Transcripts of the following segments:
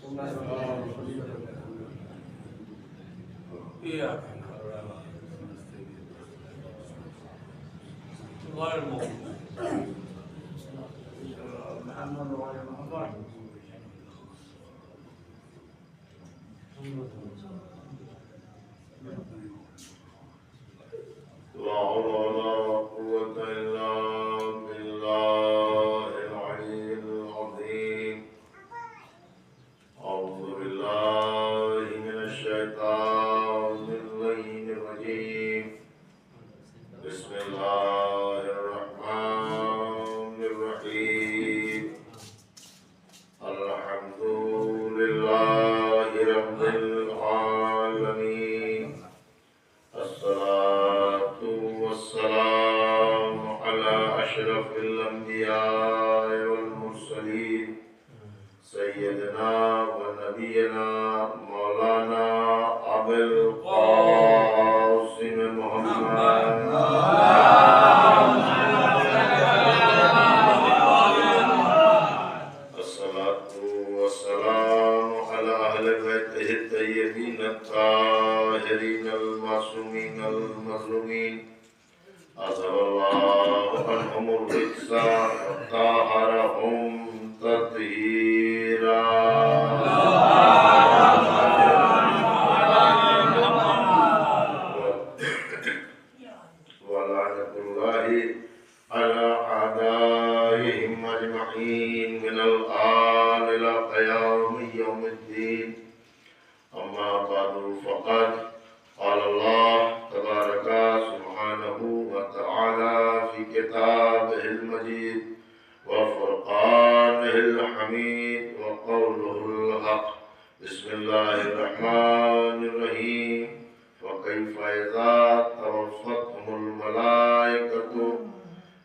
غير المغضوب لا حول ولا قوة إلا بالله العلي العظيم. أعوذ بالله من الشيطان اللعين الرجيم. بسم الله الرحمن الرحيم. الحمد لله رب العالمين. الصلاة والسلام على أشرف الأنبياء والمرسلين سيدنا ونبينا مولانا أبي القاسم محمد الصلاة والسلام على أهل بيته الطيبين الطاهرين المعصومين المظلومين أذهب الله عنهم الرجس وطهرهم تطهيرا. ولعنة الله على أعدائهم أجمعين من الآن إلى قيام يوم الدين. أما بعد فقد قال الله تبارك سبحانه وتعالى في كتابه المجيد وفرقانه الحميد وقوله الحق. بسم الله الرحمن الرحيم. وكيف إذا توفتهم الملائكة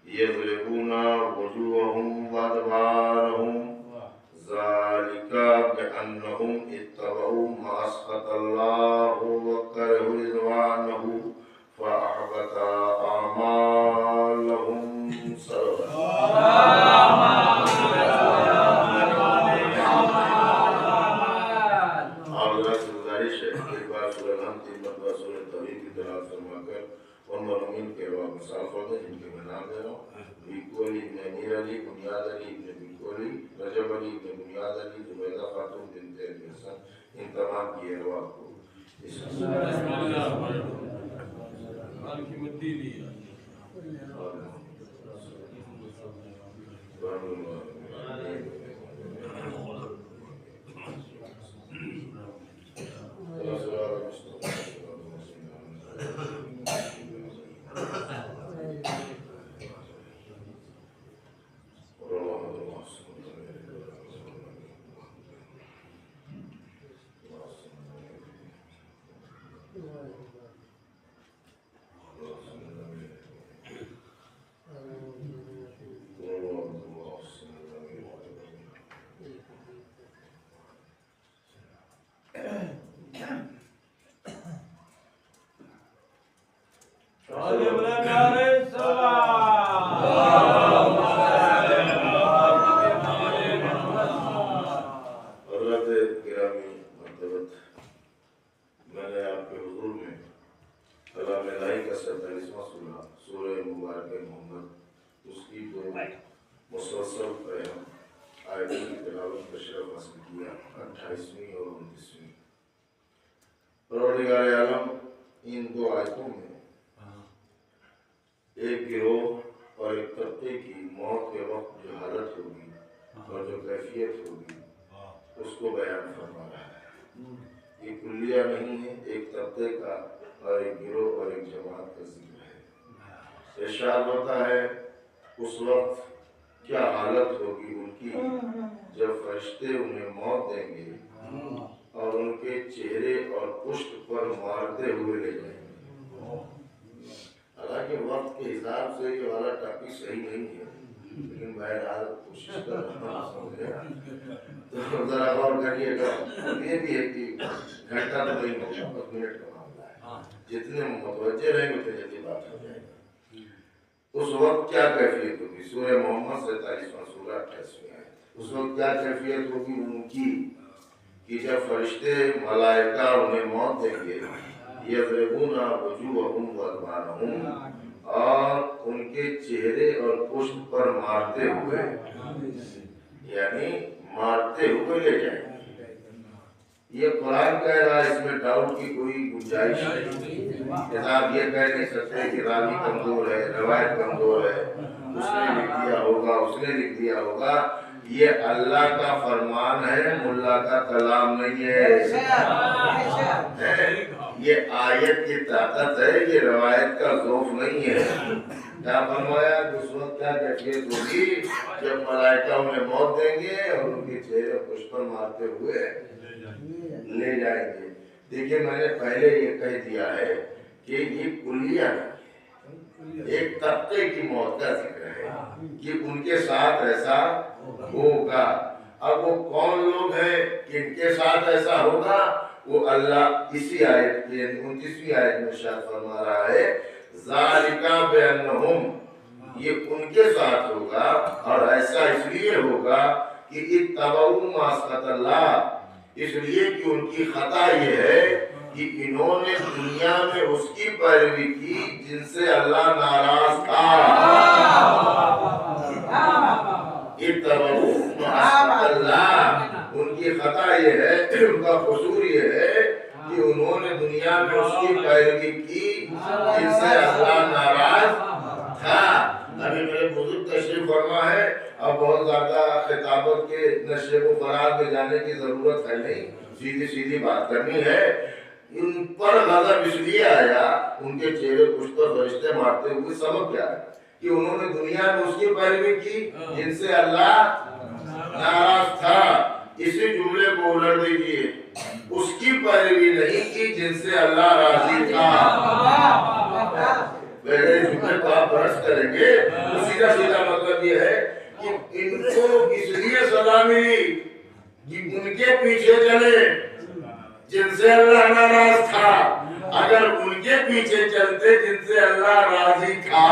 يضربون وجوههم وأدبارهم ذلك بأنهم اتبعوا ما أسخط الله وكرهوا رضوانه فأحبط أعمالهم. کے مثال فرد جن کے میں نام دے رہا ہوں: بیکو علی ابن امیر علی، بنیاد علی ابن بیکو علی، رجب علی ابن بنیاد علی، زبیدہ خاتون بنت علی حسن. ان تمام کی ارواح کو پروردگار عالم ان دو آیتوں میں ایک گروہ اور ایک طبقے کی موت کے وقت جو حالت ہوگی اور جو کیفیت ہوگی اس کو بیان فرما رہا ہے. یہ کلیہ نہیں ہے، ایک طبقے کا اور ایک گروہ اور ایک جماعت کا ذکر ہے. ارشاد ہوتا ہے اس وقت کیا حالت ہوگی ان کی جب فرشتے انہیں موت دیں گے اور ان کے چہرے اور پشت پر مارتے ہوئے لے جائیں گے. حالانکہ وقت کے حساب سے یہ والا ٹاپک صحیح نہیں ہے، لیکن بہرحال کوشش کر رہا ہوں. تو ذرا غور کریے گا. یہ بھی ہے کہ گھنٹہ تو نہیں ہوگا، 10 منٹ کا معاملہ ہے. جتنے متوجہ رہیں گے اتنی جلدی بات ہو جائے گی. اس وقت کیا کیفیت ہوگی؟ سورہ محمد 47واں سورہ 28واں ہے. اس وقت کیا کیفیت ہوگی ان کی कि जब फरिश्ते मलाइका उन्हें मौत देंगे, यज़रिबूना वजूहहुम व अदबारहुम, और उनके चेहरे और पुष्ट पर मारते हुए, यानी मारते हुए ले जाएंगे। ये कुरान कह रहा है, इसमें डाउट की कोई गुंजाइश नहीं। आप ये कह नहीं सकते कि रावी कमजोर है, रवायत कमजोर है, उसने लिख दिया होगा, उसने लिख दिया होगा। ये अल्लाह का फरमान है, मुल्ला का कलाम नहीं है। ये आयत की ताकत है, ये रवायत का ज़ौफ़ नहीं है। क्या फरमाया कि उस वक्त क्या कैफियत होगी जब मलाइका उन्हें मौत देंगे और उनके चेहरे पुष्प पर मारते हुए ले जाएंगे। देखिए, मैंने पहले ये कह दिया है कि ये कुलिया एक तबके की मौत का जिक्र है कि उनके साथ ऐसा होगा। अब वो कौन लोग हैं कि इनके साथ ऐसा होगा, वो अल्लाह इसी आयत के 29वीं आयत में शायद फरमा रहा है, ज़ालिका बिअन्नहुम, ये उनके साथ होगा और ऐसा इसलिए होगा कि इत्तबऊ मा अस्क़तल्लाह, इसलिए कि उनकी खता ये है कि इन्होंने दुनिया में उसकी पैरवी की जिनसे अल्लाह नाराज था। इत्तबऊ मा अस्क़तल्लाह, उनकी खता ये है, उनका कसूर ये है कि उन्होंने दुनिया में उसकी पैरवी की जिनसे अल्लाह नाराज था। अभी मेरे बुजुर्ग तशरीफ फरमा है, अब बहुत ज्यादा खिताबत के नशे व फरार में जाने की जरूरत है नहीं, सीधी सीधी बात करनी है। इन पर गजब इसलिए आया, उनके चेहरे कुछ पर फरिश्ते मारते हुए, सबब क्या है कि उन्होंने दुनिया में उसकी पैरवी की जिनसे अल्लाह नाराज था। इसी जुमले को उलट दीजिए, उसकी पैरवी नहीं की जिनसे अल्लाह राजी था। मेरे जुमले को आप बरस करेंगे तो सीधा सीधा मतलब ये है कि इनको इसलिए सजा मिली कि उनके पीछे चले जिनसे अल्लाह नाराज था। अगर उनके पीछे चलते जिनसे अल्लाह राजी था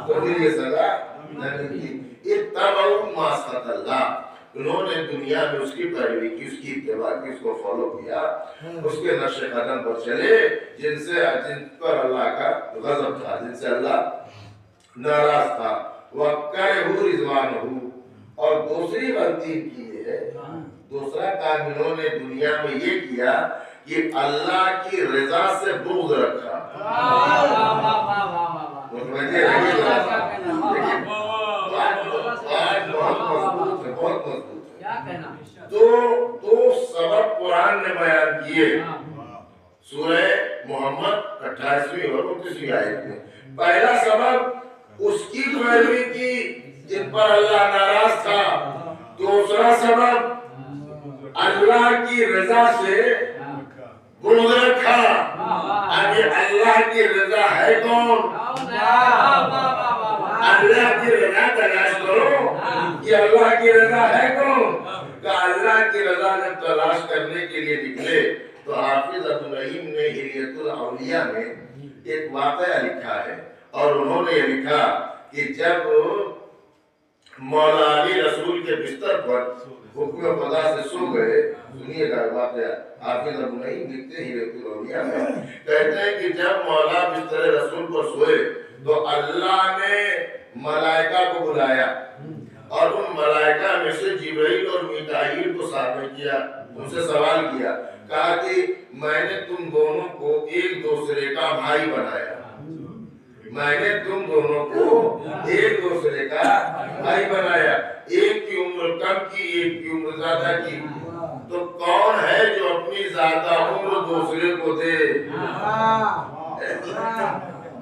तो फिर ये सजा नहीं मिली। इत्तबऊ मा अस्क़तल्लाह, उन्होंने दुनिया में उसकी पैरवी की, उसकी इत्तिबा की, उसको फॉलो किया, उसके नक्शे कदम पर चले जिन पर अल्लाह का गजब था, जिनसे अल्लाह नाराज था। वक़रहू रिज़वानहू, और दूसरी गलती की है, दूसरा काम इन्होंने दुनिया में ये किया कि अल्लाह की रजा से बुग़्ज़ रखा। बहुत मजबूत है। दो सबब कुरान ने बयान किए सूरह मोहम्मद 28वीं और 29वीं आयत में। पहला सबब उसकी पैरवी की जिन पर अल्लाह नाराज था। दूसरा सबब अल्लाह की रजा से बुग़्ज़ रखा। अभी अल्लाह की रजा है कौन? अल्लाह की रजा तलाश करो कि अल्लाह की रजा है कौन? का अल्लाह की रजा जब तलाश करने के लिए निकले तो हाफिज अब्दुल रहीम ने हिलियतुल औलिया में एक वाक़या लिखा है, और उन्होंने ये लिखा कि जब मौला अली रसूल के बिस्तर पर हुक्म खुदा से सो गए, सुनिएगा वाक़या, हाफिज अब्दुल रहीम लिखते हिलियतुल औलिया में, कहते हैं कि जब मौला बिस्तर रसूल पर सोए तो अल्लाह ने मलाइका को बुलाया और उन मलाइका में से जिब्रील और मीकाईल को सामने किया, उनसे सवाल किया, कहा कि मैंने तुम दोनों को एक दूसरे का भाई बनाया, मैंने तुम दोनों को एक दूसरे का भाई बनाया, एक की उम्र कम की, एक की उम्र ज्यादा की, तो कौन है जो अपनी ज्यादा उम्र दूसरे को दे?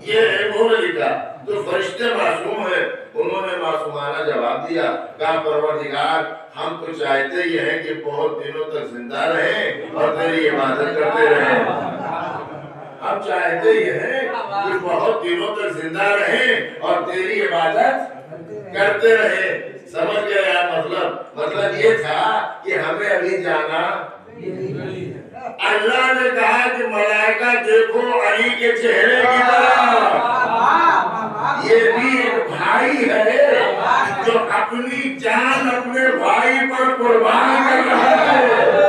ये उन्होंने लिखा। तो फरिश्ते मासूम है, उन्होंने मासूमाना जवाब दिया, कहा परवरदिगार हम तो चाहते ही हैं कि बहुत दिनों तक जिंदा रहें और तेरी इबादत करते रहें। हम चाहते ही हैं कि बहुत दिनों तक जिंदा रहें और तेरी इबादत करते रहें। समझ गए यार? मतलब ये था कि हमें अभी जाना। अल्लाह ने कहा कि मलाइका देखो अली के चेहरे की तरफ, ये भी एक भाई है जो अपनी जान अपने भाई पर कुर्बान कर रहा है।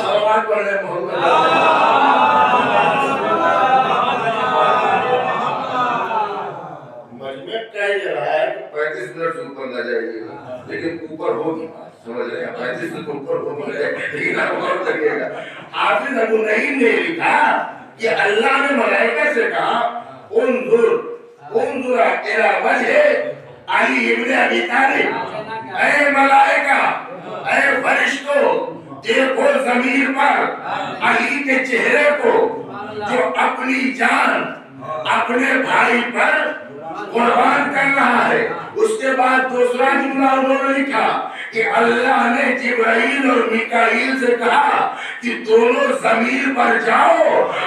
सलावत पढ़ ले मोहम्मद। मजमे कह रहा है कि 35 मिनट से ऊपर ना जाइएगा, लेकिन ऊपर होगी, समझ रहे हैं, 35 मिनट ऊपर होगी, लेकिन ऊपर लगेगा। हाफिज अबू नईम ने लिखा कि अल्लाह ने मलाइका से कहा उन्जुर इला वजह अली इब्न अबी तालिब, ऐ मलाइका, ऐ फरिश्तों, देखो जमीन पर अली के चेहरे को जो अपनी जान अपने भाई पर कुर्बान कर रहा है। उसके बाद दूसरा जुमला उन्होंने लिखा कि अल्लाह ने जिब्राइल और मिकाईल से कहा कि दोनों जमीन पर जाओ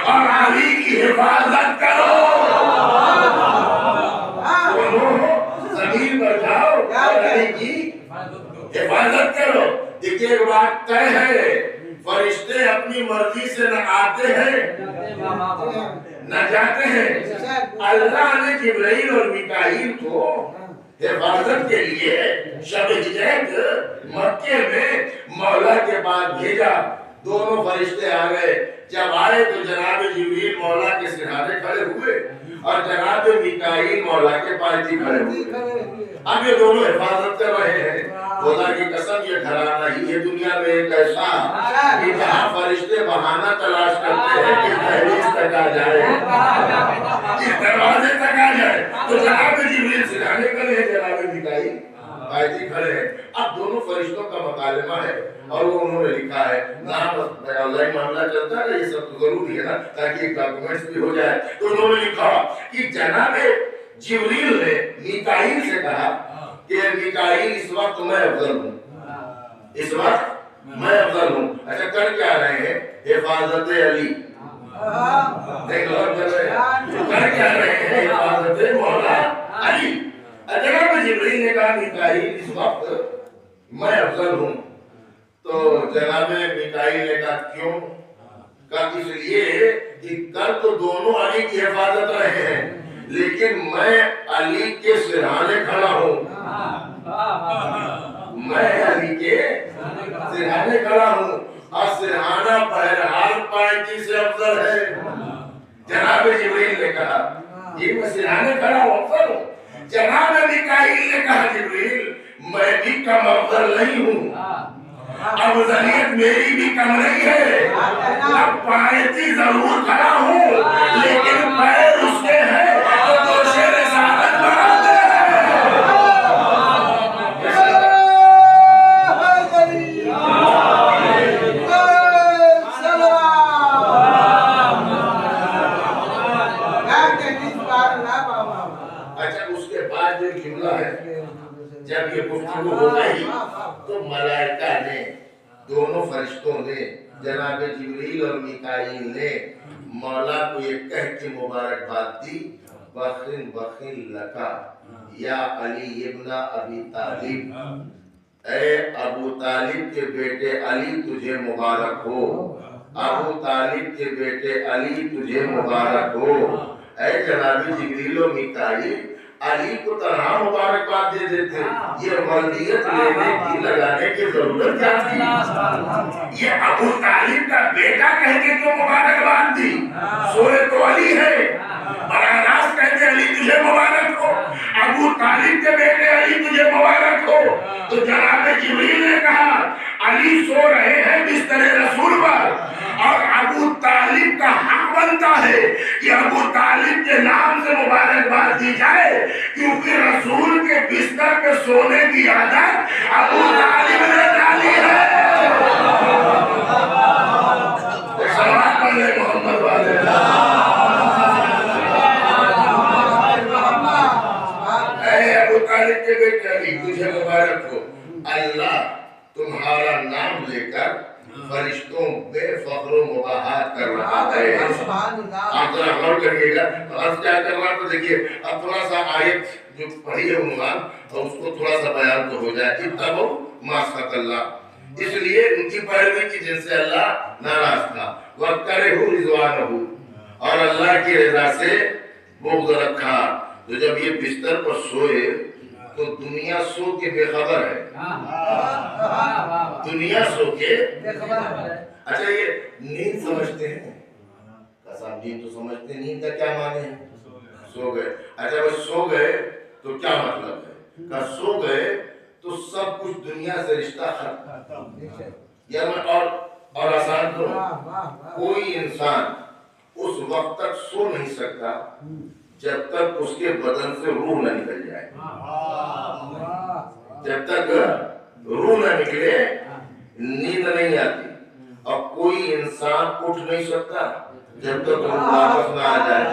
और अली की हिफाजत करो। दोनों जमीन पर जाओ और अली की हिफाजत करो। देखिए एक बात तय है, फरिश्ते अपनी मर्जी से न आते हैं न जाते हैं। अल्लाह ने जिब्राइल और मिकाईल को हिफाजत के लिए शब हिजरत मक्के में मौला के पास भेजा। दोनों फरिश्ते आ गए। जब आए तो जनाब जिब्रील मौला के सिरहाने खड़े हुए और जनाब मिकाईल मौला के पास ही खड़े हुए। अब ये दोनों हिफाजत कर रहे हैं। खुदा की कसम ये घराना ही है दुनिया में एक ऐसा कि जहाँ फरिश्ते बहाना तलाश करते हैं कि दहलीज तक आ जाए, इस दरवाजे तक आ जाए। तो जनाब जिब्रील सिरहाने खड़े हैं, जनाब मिकाईल बायती खड़े हैं। अब दोनों फरिश्तों का मुकालमा है और वो उन्होंने लिखा है ना, ऑनलाइन मामला चलता है, ये सब तो जरूरी है ना, ताकि डॉक्यूमेंट्स भी हो जाए। तो उन्होंने लिखा कि जनाब जिब्रील ने मिकाईल से कहा कि मिकाईल इस वक्त मैं अफजल हूँ, इस वक्त मैं अफजल हूँ। अच्छा कर क्या रहे हैं? हिफाजत अली। देख लो कर क्या रहे हैं? हिफाजत मौला अली। जनाब जिब्रील ने कहा मिकाईल इस वक्त मैं अफजल हूँ। तो जनाब मिकाईल ने कहा क्यों? कहा इसलिए कि कल तो दोनों अली की हिफाजत रहे हैं, लेकिन मैं अली के सिरहाने खड़ा हूँ, मैं अली के सिरहाने खड़ा हूँ और सिरहाना बहरहाल पार्टी से अफजल है। जनाब जिब्रील ने कहा ये मैं सिरहाने खड़ा हूँ, अफजल हूँ। जनाब मिकाईल ने कहा जिब्रील मैं भी कम अफजल नहीं हूँ, अफजलियत मेरी भी कम नहीं है। अब पायती जरूर खड़ा हूँ, लेकिन पैर उसके हैं तो दोषे रिसालत बढ़ाते हैं। अच्छा उसके बाद जो जुमला है, जब ये गुफ्तगू हो गई तो मलाइका ने, दोनों फरिश्तों ने, जनाब जिब्रील और मिकाईल ने मौला को ये कह के मुबारकबाद दी, बखिन बखिन लका या अली इब्न अबी तालिब, ऐ अबू तालिब के बेटे अली तुझे मुबारक हो, अबू तालिब के बेटे अली तुझे मुबारक हो। ऐ जनाब जिब्रील और मिकाईल अली को तन्हा मुबारकबाद दे देते, ये वल्दियत लेने की लगाने की जरूरत क्या थी? ये अबू तालिब का बेटा कह के तो मुबारकबाद दी, सोए तो अली है, बरारास कहते अली तुझे मुबारक हो, अबू तालिब के बेटे अली तुझे मुबारक हो। तो जनाब जिब्रील ने कहा अली सो रहे हैं बिस्तर रसूल पर, और अबू तालिब का हक बनता है कि अबू तालिब के नाम से मुबारकबाद दी जाए, क्योंकि रसूल के बिस्तर पे सोने की आदत अबू तालिब ने डाली है। सलाम पढ़े मोहम्मद वाले। अबू तालिब के बेटे अली तुझे मुबारक हो। अल्लाह तुम्हारा नाम लेकर फरिश्तों में फख्र मुबाहत कर रहा है। आप जरा गौर करिएगा। अब क्या कर रहा तो देखिए, अब थोड़ा सा आयत जो पढ़ी है उन्वान और उसको थोड़ा सा बयान तो हो जाए। इत्तबू मा सक़ल्लाह, इसलिए उनकी पैरवी की जिनसे अल्लाह नाराज था। वक़्तरहु रिज़वानहु, और अल्लाह की रजा से बुग़्ज़ रखा। तो जब ये बिस्तर पर सोए تو دنیا سو کے بے خبر ہے. دنیا سو کے بے خبر ہے. اچھا یہ نیند سمجھتے ہیں؟ صاحب نیند تو سمجھتے ہیں. نیند کا کیا معنی ہے؟ سو گئے. اچھا وہ سو گئے تو کیا مطلب ہے؟ کہ سو گئے تو سب کچھ دنیا سے رشتہ ختم. یا میں اور آسان کروں، کوئی انسان اس وقت تک سو نہیں سکتا جب تک اس کے بدن سے روح نہ نکل جائے. جب تک روح نہ نکلے نیند نہیں آتی. اور کوئی انسان اٹھ نہیں سکتا جب تک روح واپس نہ آ جائے.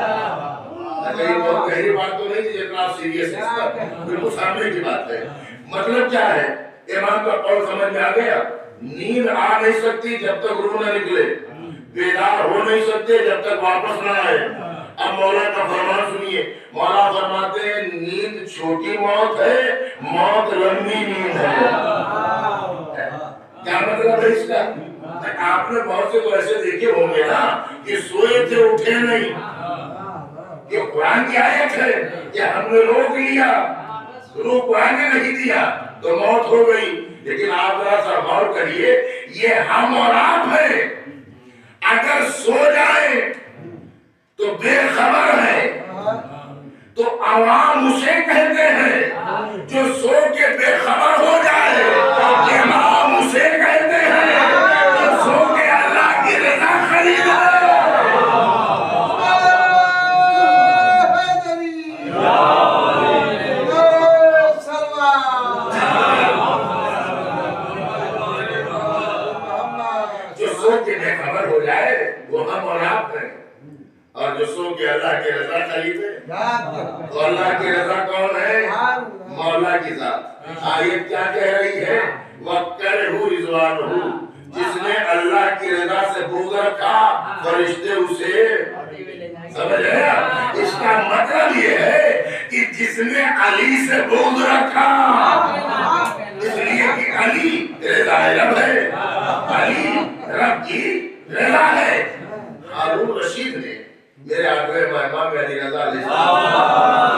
اچھا یہ بہت گہری بات تو نہیں تھی جتنا آپ سیریس ہے، اس کا بالکل سامنے کی بات ہے. مطلب کیا ہے؟ امام کا قول سمجھ میں آ گیا. نیند آ نہیں سکتی جب تک روح نہ نکلے، بیدار ہو نہیں سکتے جب تک واپس نہ آئے. اب مولا کا فرمان سنیے. مولا فرماتے ہیں نیند چھوٹی موت ہے، موت لمبی نیند ہے. کیا مطلب ہے اس کا؟ آپ نے بہت سے تو ایسے دیکھے ہوں گے نا کہ سوئے تھے اٹھے نہیں. یہ قرآن کی آیت ہے کہ ہم نے روک لیا، روح قرآن نے نہیں دیا تو موت ہو گئی. لیکن آپ ذرا سا غور کریے، یہ ہم اور آپ ہیں. اگر سو جائیں تو بے خبر ہے. تو عوام اسے کہتے ہیں جو سو کے بے خبر ہو جائے. امام اسے کہتے ہیں جو سو کے اللہ کی رضا خریدے. جو سو کے بے خبر ہو جائے وہ ہم اور آپ ہیں. اور جو سو کے اللہ کی رضا خریدے. تو اللہ کی رضا کون ہے؟ مولا کی ذات. آیت کیا کہہ رہی ہے؟ وَقَّرْهُ رِضْوَانُهُ. جس نے اللہ کی رضا سے بغض رکھا فرشتے اسے سمجھ رہے ہیں. اس کا مطلب یہ ہے کہ جس نے علی سے بغض رکھا، اس لیے کہ علی رضا رب ہے، علی رب کی رضا ہے. ہارون رشید نے میرے آقا امام علی رضا علیہ السلام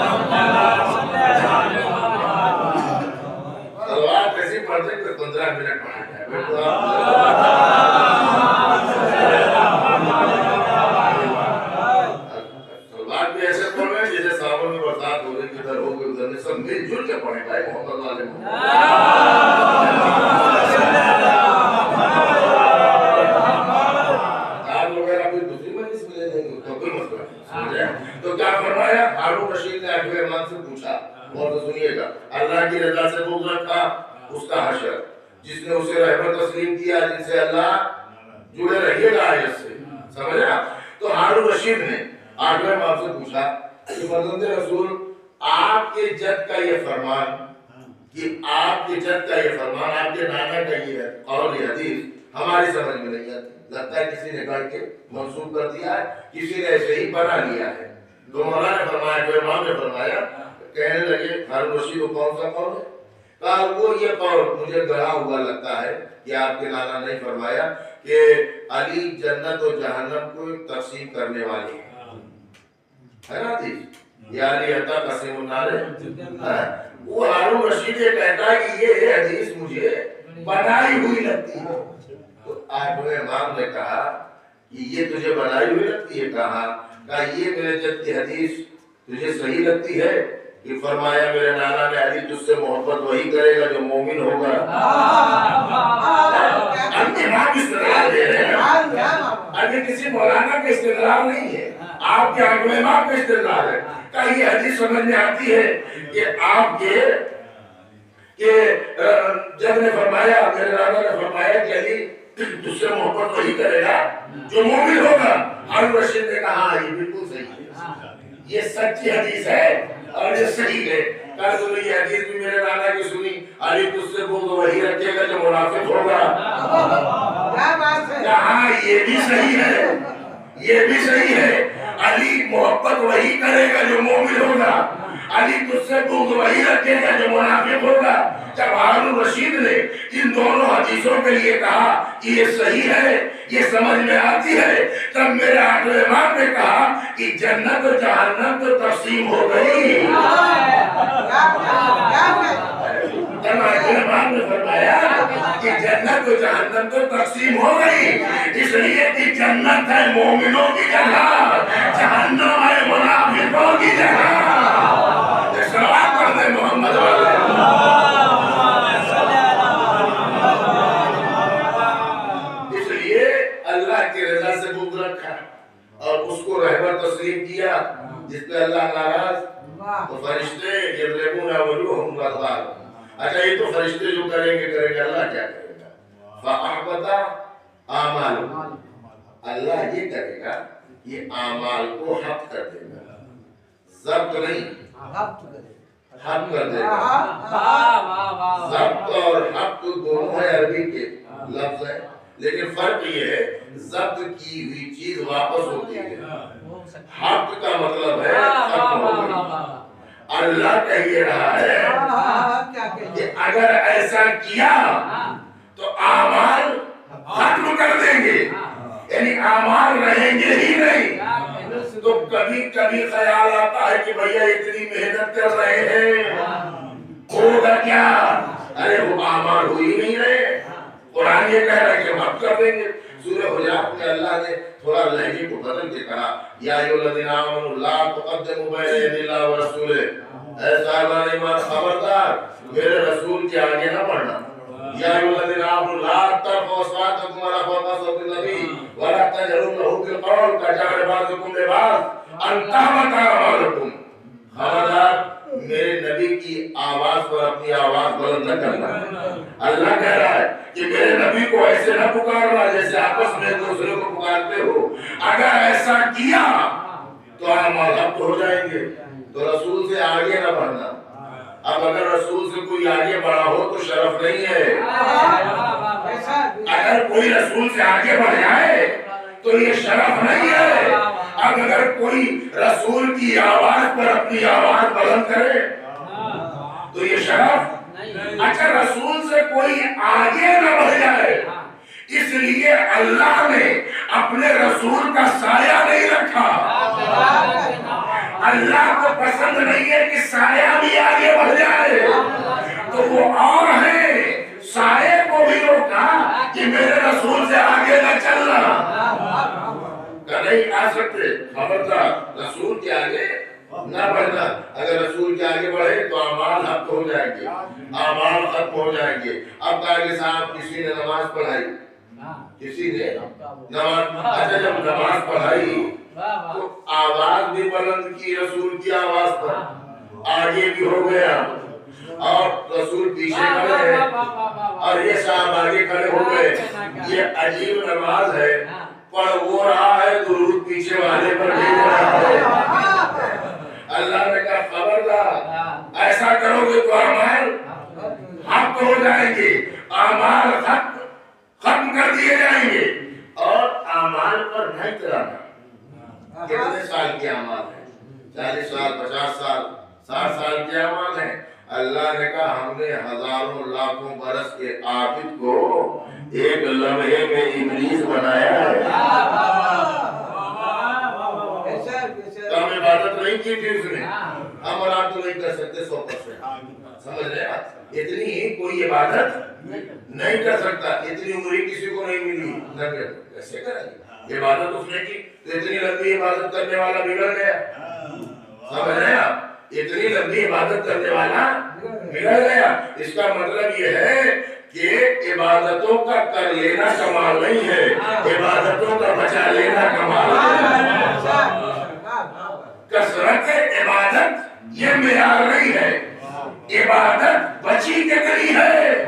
سلوات کیسی پڑھتے کہ 15 منٹ پڑھا جائے. سلوات بھی ایسے پڑھ رہے ہیں جیسے ساون میں برسات ہو رہی، کدھر ہو گئے ادھر سب مل جل کے پڑھے بھائی محمد والے تو کیا فرمایا؟ ہارون رشید نے آٹھویں امام سے پوچھا، اور تو سنیے گا. اللہ کی رضا سے بغض رکھا اس کا حشر. جس نے اسے رحمت تسلیم کیا جن سے اللہ جڑے رہیے گا آیت سے. سمجھا؟ تو ہارون رشید نے آٹھویں امام سے پوچھا کہ فرزند رسول آپ کے جد کا یہ فرمان، کہ آپ کے جد کا یہ فرمان، آپ کے نانا کا یہ قول یہ حدیث ہماری سمجھ میں نہیں آتی. لگتا ہے کسی نے گڑھ کے منسوخ کر دیا ہے، کسی نے ایسے ہی بنا لیا ہے. تو مولا نے فرمایا، تو امام نے فرمایا، کہنے لگے ہارون رشید کو کون سا قول ہے؟ کہا وہ یہ قول مجھے گڑھا ہوا لگتا ہے کہ آپ کے نانا نے فرمایا کہ علی جنت و جہنم کو تقسیم کرنے والے ہے نا جی. یا علی عطا قسم النار. وہ ہارون رشید یہ کہتا ہے کہ یہ حدیث مجھے بنائی ہوئی لگتی ہے. تو آٹھویں امام نے کہا کہ یہ تجھے بنائی ہوئی لگتی ہے. کہا یہ میرے جد کی حدیث تجھے صحیح لگتی ہے؟ کہ فرمایا میرے نانا نے علی تجھ سے محبت وہی کرے گا جو مومن ہوگا. اب امام استدلال دے رہے ہیں. ابھی کسی مولانا کا استدلال نہیں ہے، آپ کے آٹھویں امام کا استدلال ہے. کہا یہ حدیث سمجھ میں آتی ہے کہ آپ کے جب نے فرمایا، میرے نانا نے فرمایا کہ علی تجھ سے محبت وہی کرے گا جو مومن ہوگا. ہارون رشید نے کہا ہاں یہ بالکل صحیح ہے، یہ سچی حدیث ہے اور یہ صحیح ہے. کہا تو یہ حدیث بھی میرے نانا کی سنی، علی تجھ سے بغض وہی رکھے گا جو منافق ہوگا. کہا یہ بھی صحیح ہے، یہ بھی صحیح ہے. علی محبت وہی کرے گا جو مومن ہوگا، علی تجھ سے بغض وہی رکھے گا جو منافق ہوگا. جب ہارون رشید نے ان دونوں حدیثوں کے لیے کہا کہ یہ صحیح ہے، یہ سمجھ میں آتی ہے، تب میرے آٹھویں امام نے کہا کہ جنت و جہنم تو تقسیم ہو گئی. تو جہنم تو تقسیم ہو گئی، اس لیے کہ جنت ہے مومنوں کی جگہ، جہنم ہے منافقوں کی جگہ۔ صلوات پڑھ دیں محمد والے۔ اس لیے اللہ کی رضا سے بغض رکھا اور اس کو رہبر تسلیم کیا، جس پہ اللہ ناراض تو فرشتے یضربون وجوہہم الادبار۔ اچھا یہ تو فرشتے جو کریں گے اللہ کیا کرے گا؟ فَأَحْبَطَ أَعْمَالَهُمْ، اللہ یہ کرے گا، یہ اعمال کو حق کر دے گا، ضبط نہیں، حق کر دے گا۔ ضبط اور حق دونوں ہے عربی کے لفظ ہے، لیکن فرق یہ ہے ضبط کی ہوئی چیز واپس ہوتی ہے، حق کا مطلب ہے ختم ہو گئی۔ اللہ کہہ یہ رہا ہے کہ اگر ایسا کیا تو اعمال ختم کر دیں گے، یعنی اعمال رہیں گے ہی نہیں۔ تو کبھی کبھی خیال آتا ہے کہ بھیا اتنی محنت کر رہے ہیں ہوگا کیا؟ ارے وہ اعمال ہو ہی نہیں رہے۔ قرآن یہ کہہ رہا ہے کہ ہم اب کر دیں گے۔ سورہ حجرات میں اللہ نے تھوڑا لہجے کو بدل کے کہا یا ایھا الذین آمنوا لا تقدموا بین یدی اللہ ورسولہ، اے صاحبان ایمان خبردار میرے رسول کے آگے نہ بڑھنا۔ یا ایھا الذین آمنوا لا ترفعوا اصواتکم فوق صوت النبی ولا تجهروا له بالقول كجهر بعضکم لبعض ان تحبط اعمالکم۔ خبردار میرے نبی کی آواز پر اپنی آواز بلند نہ کرنا۔ اللہ کہہ رہا ہے کہ میرے نبی کو ایسے نہ پکارنا جیسے آپس میں دوسرے کو پکارتے ہو۔ اگر ایسا کیا تو اعمال ضبط ہو جائیں گے۔ تو رسول سے آگے نہ بڑھنا۔ اب اگر رسول سے کوئی آگے بڑھا ہو تو شرف نہیں ہے۔ اگر کوئی رسول سے آگے بڑھ جائے تو یہ شرف نہیں ہے۔ اب اگر کوئی رسول کی آواز پر اپنی آواز بلند کرے تو یہ شرف۔ اچھا رسول سے کوئی آگے نہ بڑھ جائے، اس لیے اللہ نے اپنے رسول کا سایہ نہیں رکھا۔ اللہ کو پسند نہیں ہے کہ سایہ بھی آگے بڑھ جائے، تو وہ اور ہے سایہ کو بھی روکا کہ میرے رسول سے آگے نہ چلنا۔ نہیں آ سکتے، خبردار رسول کے آگے نہ بڑھنا۔ اگر رسول کے آگے بڑھے تو اعمال ختم ہو جائیں گے، اعمال ختم ہو جائیں گے۔ اب کہ صاحب کسی نے نماز پڑھائی، کسی نے نماز، اچھا جب نماز پڑھائی تو آواز بھی بلند کی رسول کی آواز پر، آگے بھی ہو گیا اور رسول پیچھے کھڑے ہیں اور یہ صاحب آگے کھڑے ہو گئے۔ یہ عجیب نماز ہے، پڑھ وہ رہا ہے درود پیچھے والے پر بھیج رہا ہے۔ اللہ نے کہا خبردار ایسا کرو گے تو اعمال حق ہو جائیں گے، اعمال ختم کر دیے جائیں گے۔ اور اعمال پر نہیں چلانا۔ کتنے سال کے اعمال ہیں؟ 40 سال، 50 سال، 60 سال کے اعمال ہیں۔ اللہ نے کہا ہم نے ہزاروں لاکھوں برس کے عابد کو ایک لمحے میں ابلیس بنایا ہے۔ ہم عبادت نہیں کی تھی اس نے، ہم اور آپ تو نہیں کر سکتے 100%، سمجھ رہے ہیں؟ اتنی کوئی عبادت نہیں کر سکتا، اتنی عمری کسی کو نہیں ملی، نہ کیسے کرے عبادت اس نے کی؟ تو اتنی لمبی عبادت کرنے والا بگڑ گیا، سمجھ رہے ہیں آپ؟ اتنی لمبی عبادت کرنے والا بگڑ گیا۔ اس کا مطلب یہ ہے کہ عبادتوں کا کر لینا کمال نہیں ہے، عبادتوں کا بچا لینا کمال ہے۔ کثرت عبادت یہ معیار نہیں ہے، عبادت بچی کتنی ہے،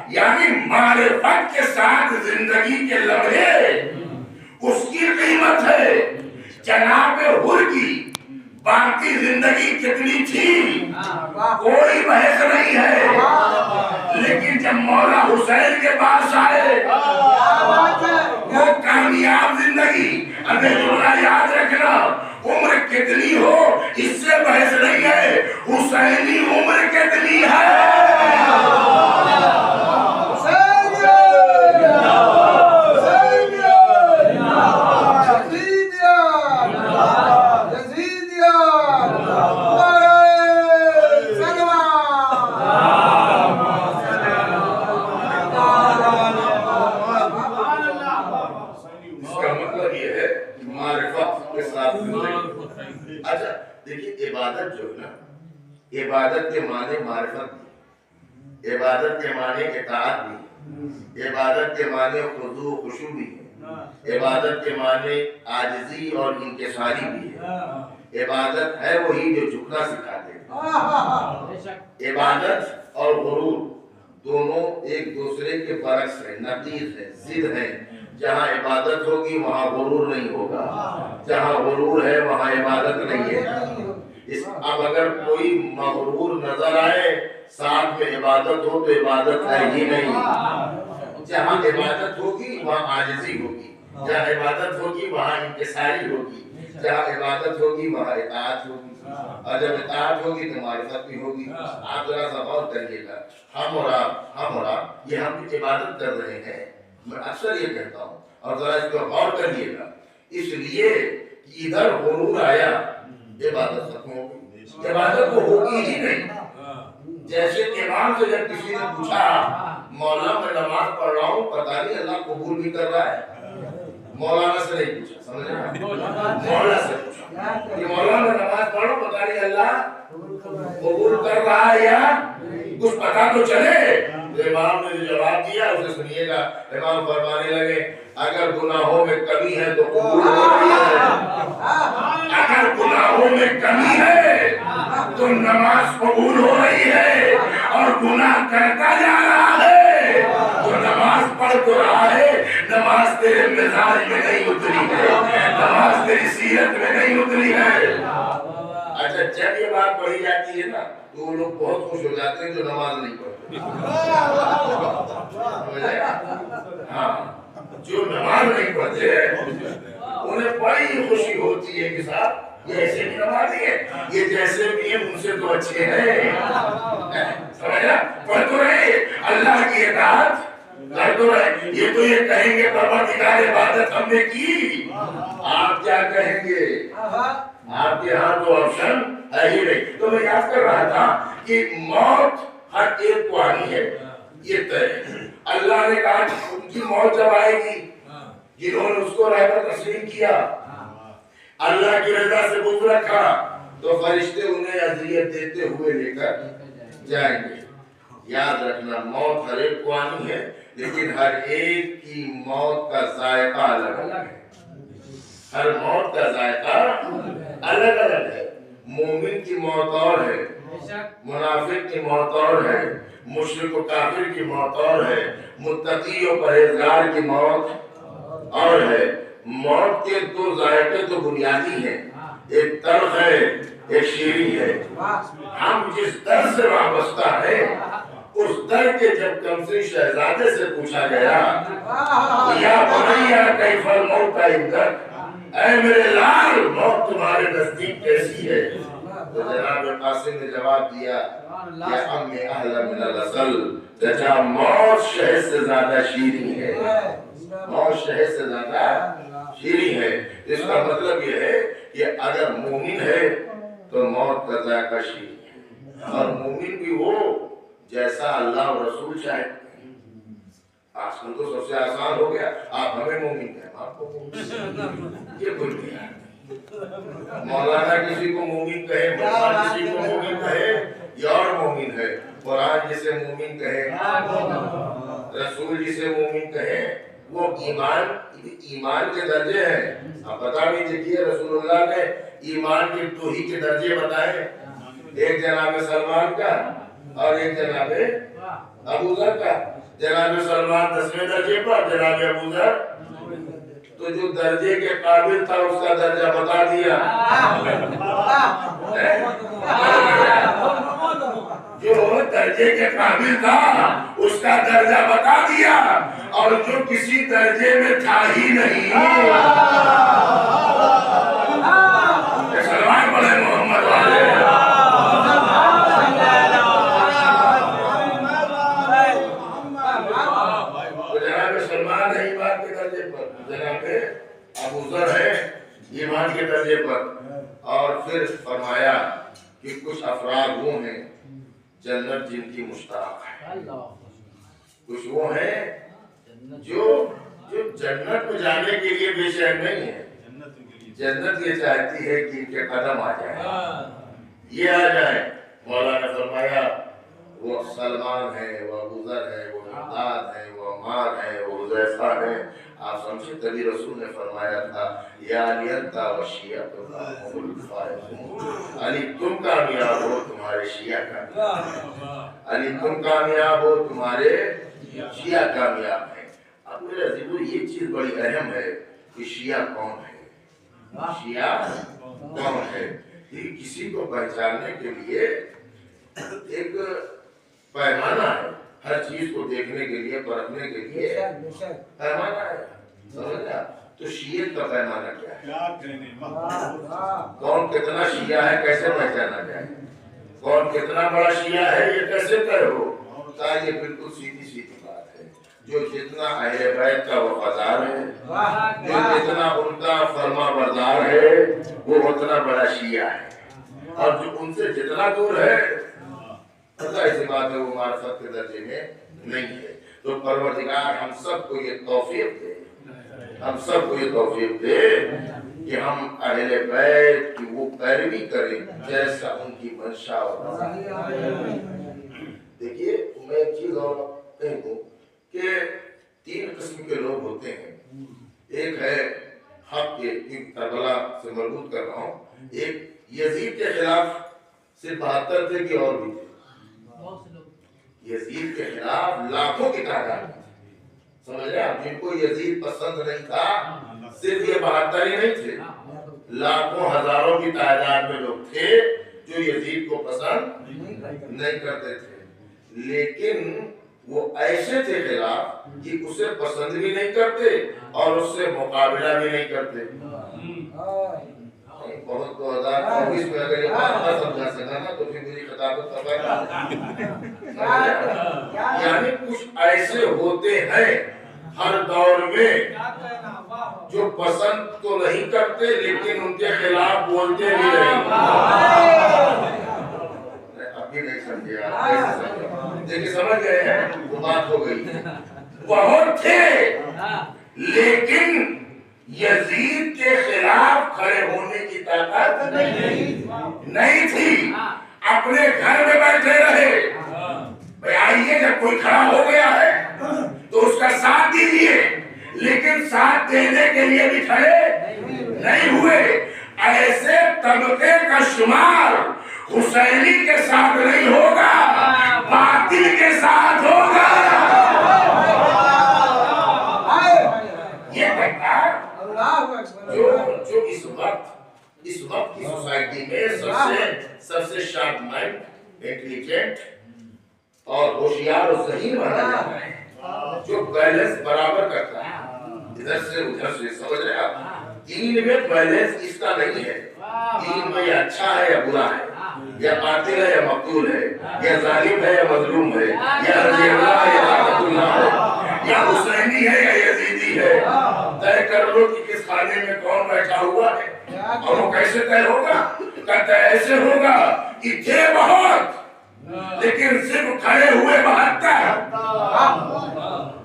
یعنی معرفت کے ساتھ زندگی کے لمحے اس کی قیمت ہے۔ جناب حر کی باقی زندگی کتنی تھی کوئی بحث نہیں ہے، لیکن جب مولا حسین کے پاس آئے وہ کامیاب زندگی، ابھی جملہ یاد رکھنا، عمر کتنی ہو اس سے بحث نہیں ہے، حسینی عمر کتنی ہے۔ کے معنی معرفت بھی، عبادت کے معنی اطاعت بھی، عبادت کے معنی خضوع و خشوع بھی ہے، عبادت کے معنی عاجزی اور انکساری بھی ہے۔ عبادت ہے وہی جو جھکنا سکھاتے ہیں۔ عبادت اور غرور دونوں ایک دوسرے کے برعکس ہیں، نقیض ہیں، ضد ہیں۔ جہاں عبادت ہوگی وہاں غرور نہیں ہوگا، جہاں غرور ہے وہاں عبادت نہیں ہے۔ اب اگر کوئی مغرور نظر آئے ساتھ میں عبادت ہو تو عبادت ہے ہی نہیں۔ جہاں عبادت ہوگی وہاں عاجزی ہوگی، جہاں عبادت ہوگی وہاں انکساری ہوگی، جہاں عبادت ہوگی وہاں اطاعت ہوگی، اور جب اطاعت ہوگی تو معرفت بھی ہوگی۔ آپ ذرا سا غور کریے گا، ہم اور آپ یہ ہم عبادت کر رہے ہیں، میں اکثر یہ کہتا ہوں، اور ذرا اس کو غور کریے گا، اس لیے کہ ادھر غرور آیا عبادت ختم ہوگی، عبادت کو ہوگی ہی نہیں۔ جیسے امام سے جب کسی نے پوچھا مولانا میں نماز پڑھ رہا ہوں پتہ نہیں اللہ قبول بھی کر رہا ہے، مولانا سے نہیں پوچھا، سمجھ رہے ہیں، مولانا سے پوچھا کہ مولانا میں نماز پڑھوں پتہ نہیں اللہ قبول کر رہا ہے یا کچھ پتہ تو چلے۔ تو امام نے جو جواب دیا اسے سنیے گا، امام فرمانے لگے اگر گناہوں میں کمی ہے تو قبول ہو رہی ہے، اگر گناہوں میں کمی ہے تو نماز قبول ہو رہی ہے، اور گناہ کرتا جا رہا ہے تو نماز پڑھ تو رہا ہے، نماز تیرے مزاج میں نہیں اتری ہے، نماز تیری سیرت میں نہیں اتری ہے۔ اچھا جب یہ بات پڑھی جاتی ہے نا تو وہ لوگ بہت خوش ہو جاتے ہیں جو نماز نہیں پڑھتے۔ ہاں جو نماز نہیں پڑھتے انہیں بڑی خوشی ہوتی ہے کہ صاحب یہ ایسے بھی نمازی ہے، یہ جیسے بھی ہیں ان سے تو اچھے ہیں، سمجھا؟ پڑھ تو رہے اللہ کی اطاعت کر تو رہے، یہ تو یہ کہیں گے پروردگار عبادت ہم نے کی، آپ کیا کہیں گے؟ آپ کے ہاں تو آپشن ہے ہی نہیں۔ تو میں یاد کر رہا تھا کہ موت ہر ایک کو آنی ہے، یہ طے ہے۔ اللہ نے کہا کہ ان کی موت جب آئے گی جنہوں نے اس کو رحمت تسلیم کیا، اللہ کی رضا سے بغض رکھا، تو فرشتے انہیں اذیت دیتے ہوئے لے کر جائیں گے۔ یاد رکھنا موت ہر ایک کو آنی ہے، لیکن ہر ایک کی موت کا ذائقہ الگ الگ ہے، ہر موت کا ذائقہ الگ الگ ہے۔ مومن کی موت اور ہے، منافق کی موت اور ہے، مشرک و کافر کی موت اور ہے، متقی و پرہیزگار کی موت اور ہے۔ موت کے دو ذائقے تو بنیادی ہیں، ایک تلخ ہے ایک شیریں ہے۔ ہم جس در سے وابستہ ہے اس در کے جب کمسن شہزادے سے پوچھا گیا یا بنیا کیف الموت عندک، اے میرے لال موت تمہارے نزدیک کیسی ہے، تو جناب قاسم نے جواب دیا یا ام اہل من الرسل، چچا موت شہد سے زیادہ شیریں ہے، موت شہد سے زیادہ شیریں ہے۔ اس کا مطلب یہ ہے کہ اگر مومن ہے تو موت کا ذائقہ شیریں ہے، اور مومن بھی وہ جیسا اللہ اور رسول چاہے۔ آج کل تو سب سے آسان ہو گیا، آپ ہمیں مومن کہیں آپ کو مومن، یہ کچھ نہیں ہے۔ مولانا کسی کو مومن کہے، مولانا کسی کو مومن کہے، یہ اور مومن ہے۔ قرآن جسے مومن کہے، رسول جسے مومن کہے، وہ ایمان کے درجے ہیں۔ آپ بتا بھی دیکھیے رسول اللہ نے ایمان کے دو ہی کے درجے بتائے، ایک جناب سلمان کا اور ایک جناب ابو ذر کا۔ جناب سلمان 10ویں درجے پر، جناب ابو ذر تو جو درجے کے قابل تھا اس کا درجہ بتا دیا، جو درجے کے قابل تھا اس کا درجہ بتا دیا، اور جو کسی درجے میں تھا ہی نہیں سلمان بولے محمد والے سلمان ہے ایمان کے درجے پر، جناب ابو ذر ہے ایمان کے درجے پر۔ اور پھر فرمایا کہ کچھ افراد وہ ہیں جنت جن کی مشتاق ہے، کچھ وہ ہیں جو جنت میں جانے کے لیے بے چین نہیں ہے، جنت یہ چاہتی ہے کہ ان کے قدم آ جائیں، یہ آ جائیں۔ मौला ने फरमाया वो सलमान है, वो अबू ज़र है, वो मिक़दाद है, वो अम्मार है, वो हुज़ैफ़ा है। आप समझे, तभी रसूल ने फरमाया था या अली अंता व शिय्अतुका हुमुल फ़ाइज़ून, अली तुम कामयाब हो, तुम्हारे शिया कामयाब, अली तुम कामयाब हो, तुम्हारे शिया कामयाब है। अब मेरे अज़ीज़ों, ये चीज़ बड़ी अहम है कि शिया कौन है, शिया कौन है। ये किसी को पहचानने के लिए एक पैमाना है, हर चीज को देखने के लिए, परखने के लिए पैमाना है, समझा। तो शियत का पैमाना क्या है, कौन कितना शिया है कैसे पहचाना जाए, कौन कितना बड़ा शिया है ये कैसे तय हो। ये बिल्कुल सीधी सीधी बात है, जो जितना अहले बैत का वफादार है, जो जितना उनका फरमा बरदार है, वो उतना बड़ा शिया है, और जो उनसे जितना दूर है, पता ऐसी बात है, वो मार्फत के दर्जे में नहीं है। तो परवरदिगार हम सबको ये तौफीक दे, हम सबको ये तौफीक दे कि हम अहले बैत की वो पैरवी करें जैसा उनकी मंशा और देखिए, मैं एक चीज और कह दूं कि 3 किस्म के लोग होते हैं। एक है हक के, करबला से मरबूत कर रहा हूँ, एक यजीद के खिलाफ सिर्फ 72 थे कि और भी थे, यजीद के खिलाफ लाखों की तादाद में थे, समझ रहे आप। जिनको यजीद पसंद नहीं था, सिर्फ ये 72 ही नहीं थे, लाखों हजारों की तादाद में लोग थे जो यजीद को पसंद नहीं करते थे, लेकिन वो ऐसे थे खिलाफ कि उसे पसंद भी नहीं करते और उससे मुकाबला भी नहीं करते। बहुत 2024 में अगर ये बात ना समझा सका ना, तो फिर मेरी खिताबत का फायदा। यानी कुछ ऐसे होते हैं हर दौर में जो पसंद तो नहीं करते लेकिन उनके खिलाफ बोलते भी नहीं। अभी नहीं समझे आप, देखिए समझ गए हैं, वो बात हो गई। बहुत थे लेकिन यजीद के खिलाफ खड़े होने की ताकत नहीं थी, अपने घर में बैठे रहे। भाई आइए, जब कोई खड़ा हो गया है तो उसका साथ दीजिए, लेकिन साथ देने के लिए भी खड़े नहीं हुए। ऐसे तबके का शुमार हुसैनी के साथ नहीं होगा, बातिल के साथ होगा। ये जो इस वक्त की सोसाइटी में सबसे शार्प माइंड, इंटेलिजेंट और होशियार और ज़हीन बना जाता है, जो बैलेंस बराबर करता है इधर से उधर से, समझ रहे आप। दीन में बैलेंस इसका नहीं है, दीन में या अच्छा है या बुरा है, या कातिल है या मकतूल है, या जालिम है या मजलूम है, या रज़ी अल्लाह है या लानतुल्लाह है, या हुसैनी है या यजीदी है। तय कर लो कि किस खाने में कौन बैठा हुआ है, और वो कैसे तय होगा। कहता ऐसे होगा कि थे बहुत लेकिन सिर्फ खड़े हुए 72,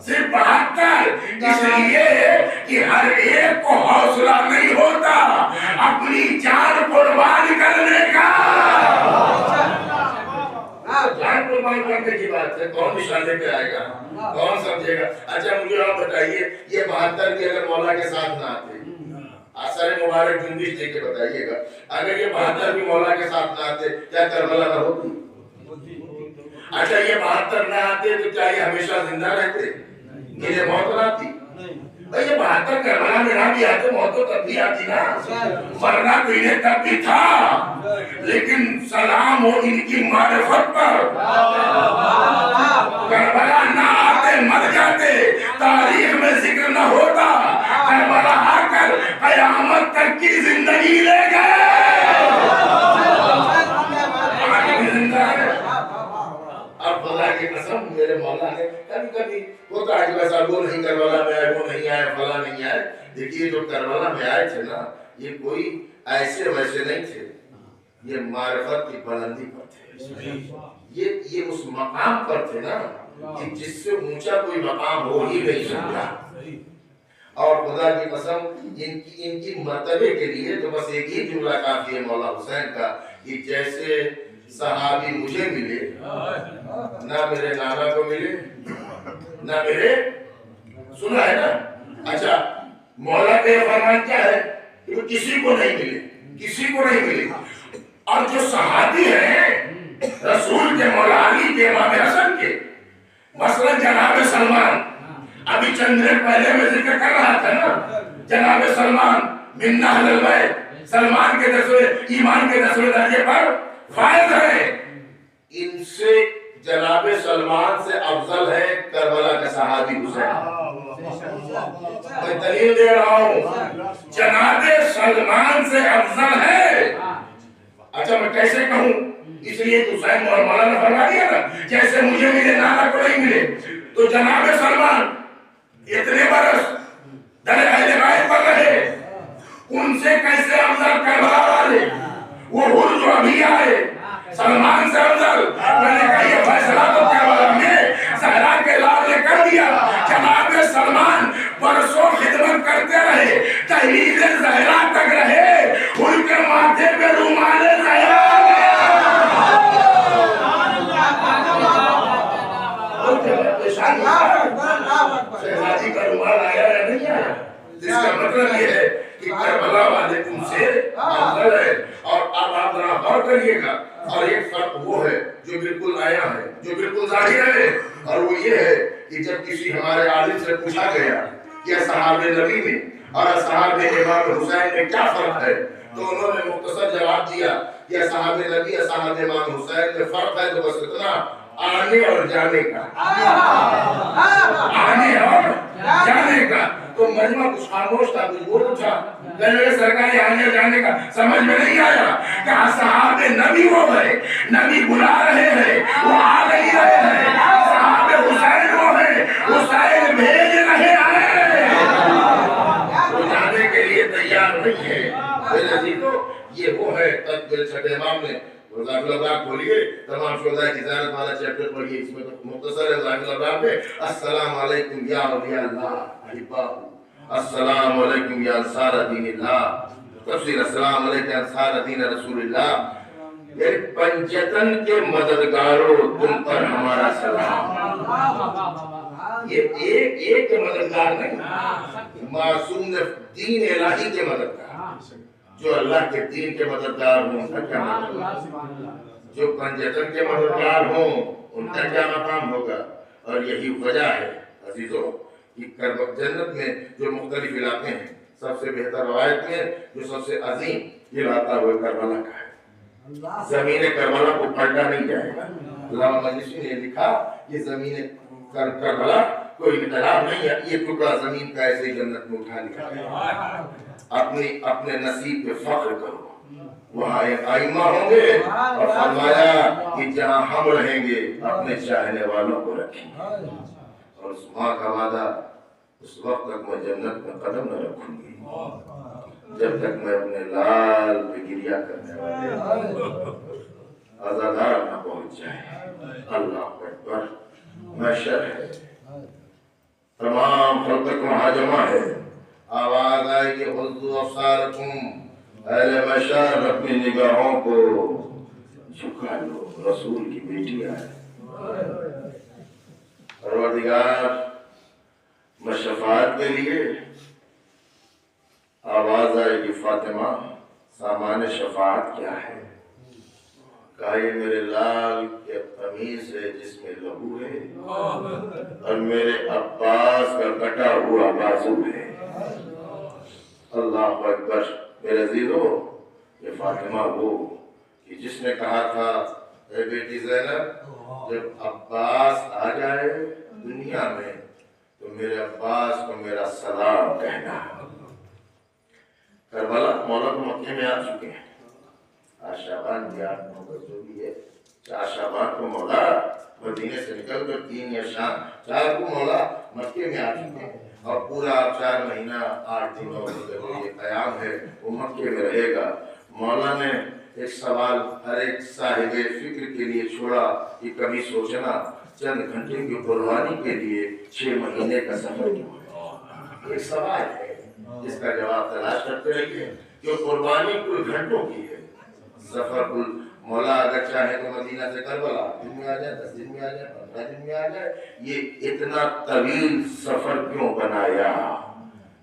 सिर्फ 72, इसलिए कि हर एक को हौसला नहीं होता अपनी जान कुर्बान करने का। जान कुर्बान करने की बात है, कौन निशाने पे आएगा, कौन समझेगा। अच्छा मुझे आप बताइए, ये 72 की अगर मौला के साथ ना आते, आसर मुबारक जुम्बिश दे के बताइएगा, अगर ये 72 भी मौला के साथ ना आते, क्या करबला ना होती। अच्छा ये 72 ना आते तो क्या ये हमेशा जिंदा रहते, इन्हें मौत ना आती। भाई ये 72 करबला में ना भी आते, मौत तो तब भी आती ना, मरना तो इन्हें तब भी था, लेकिन सलाम हो इनकी मारिफत पर। करबला ना आते मर जाते, तारीख में जिक्र न होता, करबला आकर कयामत तक की जिंदगी ले गए। अब खुदा की कसम, मेरे मौला ने कभी होता है वैसा, वो नहीं करबला में आए, वो नहीं आए, फला नहीं आए। देखिए जो करबला में आए थे ना, ये कोई ऐसे वैसे नहीं थे, ये मारिफत की बुलंदी पर थे, ये उस मकाम पर थे ना कि जिससे ऊंचा कोई मकाम हो ही नहीं सकता। और खुदा की कसम इनकी मर्तबे के लिए तो बस एक ही जुमला काफी है मौला हुसैन का, कि जैसे सहाबी मुझे मिले, ना मेरे नाना को मिले, ना मेरे, सुना है ना? अच्छा, मौला का फरमान क्या है कि किसी को नहीं मिले, किसी को नहीं मिले। और जो सहाबी है रसूल के, मौला अली के, इमाम हसन के, मसलन जनाब सलमान, अभी चंद दिन पहले मैं जिक्र कर रहा था ना, जनाब सलमान मिन्ना अहल बैत, सलमान के 10वें ईमान के 10वें दर्जे पर फायद है। इनसे जनाब सलमान से अफजल है करबला का सहाबी हुसैन। मैं दलील दे रहा हूँ, जनाब सलमान से अफजल है। अच्छा मैं कैसे कहूँ? इसलिए हुसैन और मौलाना फरमा दिया ना, जैसे मुझे मिले नाना को नहीं मिले, तो जनाब सलमान इतने बरस दर अहले बैत पर रहे, उनसे कैसे अफजल करबला वाले, वो हुर जो अभी आए सलमान से अफजल। मैंने कहा ये फैसला तो करबला में सहरा के लाल ने कर दिया। जनाब सलमान बरसों खिदमत करते रहे, तहरीर ज़हरा तक रहे, उनके माथे पे रुमाल ज़हरा शहजादी का रुमाल आया या नहीं आया? इसका मतलब ये है कि करबला वाले उनसे अफजल है। और अब आप जरा गौर करिएगा, और एक फर्क वो है जो बिल्कुल नया है, जो बिल्कुल जाहिर है, और वो ये है कि जब किसी हमारे आलिम से पूछा गया कि असहाबे नबी में और असहाबे इमाम हुसैन में क्या फर्क है, तो उन्होंने मुख्तसर जवाब दिया कि असहाबे नबी असहाबे इमाम हुसैन में फर्क है तो बस इतना, आने और जाने का, आने और जाने का। तो मजमा कुछ खामोश था, कुछ बोल उठा, कहने सरकार आने जाने का समझ में नहीं आया। क्या सहाबे नबी वो है, नबी बुला रहे हैं, वो आ नहीं रहे हैं। सहाबे हुसैन वो है, हुसैन भेज रहे हैं, वो जाने के लिए तैयार नहीं है। ये वो है तकबीर छठे इमाम में खोलिए, तमाम शोधा की ज़ियारत वाला चैप्टर पढ़िए, इसमें तो मुख्तसर है ज़ाकिर में, अस्सलाम वालेकुम या औलिया अल्लाह अहिब्बाहु, अस्सलाम वालेकुम या अंसार दीनिल्लाह, तफसीर अस्सलाम वालेकुम अंसार दीन रसूलिल्लाह, यानी पंजतन के मददगारों तुम पर हमारा सलाम। ये एक के मददगार नहीं, मासूम दीन इलाही के मददगार, जो अल्लाह के दीन के मददगार हों उनका क्या मकाम, जो पंजतन के मददगार हों उनका क्या मकाम होगा। और यही वजह है अजीजों कि जन्नत में जो मुख्तलिफ इलाके हैं, सबसे बेहतर रवायत में जो सबसे अजीम इलाका वो करबला का है। जमीन करबला को पलटा नहीं जाएगा। अल्लामा मजलिसी ने लिखा ये जमीन करबला कोई इनकलाब नहीं है, ये टुकड़ा जमीन का ऐसे ही जन्नत में उठा लिया। अपने नसीब पे फख्र करो, वहाँ एक आइमा होंगे और फरमाया कि जहाँ हम रहेंगे अपने चाहने वालों को रखेंगे, और उस माँ का वादा उस वक्त तक मैं जन्नत में कदम न रखूंगी जब तक मैं अपने लाल पे गिरिया करने वाले आज़ादार न पहुंच जाए। अल्लाह अकबर। महशर है, तमाम खल्क़ वहाँ जमा है, आवाज आएगी हुज़्ज़ू अब्सारकुम, अहले महशर अपनी निगाहों को झुका लो, रसूल की बेटी आए। परवरदिगार मैं शफाअत के लिए आवाज आएगी फातिमा, सामान शफाअत क्या है? कहा ये मेरे लाल के कमीज है जिसमें लहू है, और मेरे अब्बास का कटा हुआ बाजू है। अल्लाह अकबर। मेरे अजीजों, ये फातिमा वो कि जिसने कहा था ए बेटी ज़ैनब, जब अब्बास आ जाए दुनिया में तो मेरे अब्बास को मेरा सलाम कहना। करबला मौला तो मक्के में आ चुके हैं, आज शाबान की 8-9 जो भी है, 4 शाबान को मौला मदीने से निकल कर 3 या शाम 4 को मौला मक्के में आ चुके हैं, और पूरा 4 महीना 8 दिनों का ये क़याम है वो मक्के में रहेगा। मौला ने एक सवाल हर एक साहिबे फिक्र के लिए छोड़ा कि कभी सोचना चंद घंटे की कुर्बानी के लिए 6 महीने का सफर क्यों है? एक सवाल है जिसका जवाब तलाश करते रहिए। जो कुर्बानी कुल घंटों की है, सफर कुल مولا اگر چاہے تو مدینہ سے کربلا 8 دن میں آ جائے، 10 دن میں آ جائے، 15 دن میں آ جائے. یہ اتنا طویل سفر کیوں بنایا؟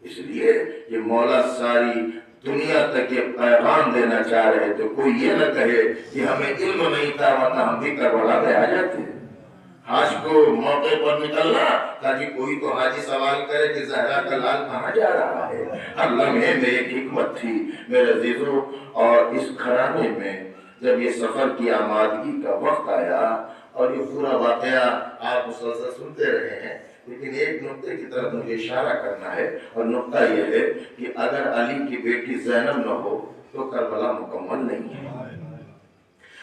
اس لیے یہ مولا ساری دنیا تک یہ پیغام دینا چاہ رہے تھے. کوئی یہ نہ کہے کہ ہمیں علم نہیں تھا ورنہ ہم بھی کربلا میں آ جاتے. حج کو موقع پر نکلنا تاکہ کوئی تو حاجی سوال کرے کہ زہرا کا لال کہاں جا رہا ہے. ہر لمحے میں ایک حکمت تھی میرے عزیزوں. اور اس گھرانے میں جب یہ سفر کی آمادگی کا وقت آیا اور یہ پورا واقعہ آپ مسلسل سنتے رہے ہیں، لیکن ایک نقطے کی طرف مجھے اشارہ کرنا ہے، اور نقطہ یہ ہے کہ اگر علی کی بیٹی زینب نہ ہو تو کربلا مکمل نہیں ہے.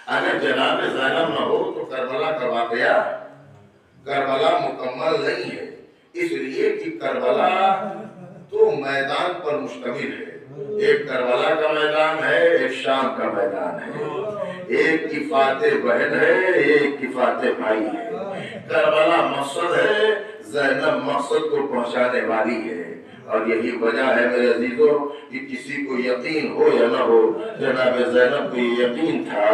اگر جناب زینب نہ ہو تو کربلا کا واقعہ کربلا مکمل نہیں ہے. اس لیے کہ کربلا تو میدان پر مشتمل ہے. ایک کربلا کا میدان ہے، ایک شام کا میدان ہے. ایک کی فاتح بہن ہے، ایک کی فاتح بھائی ہے. کربلا مقصد ہے، زینب مقصد کو پہنچانے والی ہے. اور یہی وجہ ہے میرے عزیزوں کہ کسی کو یقین ہو یا نہ ہو، جناب زینب کو یہ یقین تھا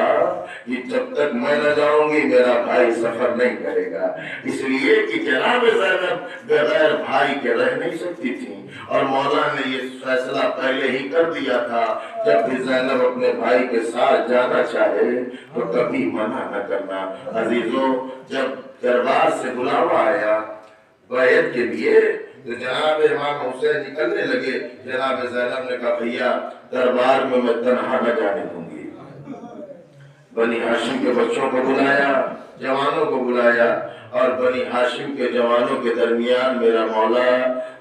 کہ جب تک میں نہ جاؤں گی میرا بھائی سفر نہیں کرے گا. اس لیے کہ جناب زینب بغیر بھائی کے رہ نہیں سکتی تھی، اور مولا نے یہ فیصلہ پہلے ہی کر دیا تھا جب بھی زینب اپنے بھائی کے ساتھ جانا چاہے تو کبھی منع نہ کرنا. عزیزوں، جب دربار سے بلاوا آیا بیعت کے لیے تو جناب امام حسین نکلنے لگے. جناب زینب نے کہا بھیا دربار میں میں تنہا نہ جانے دوں گی. بنی ہاشم کے بچوں کو بلایا، جوانوں کو بلایا، اور بنی ہاشم کے جوانوں کے درمیان میرا مولا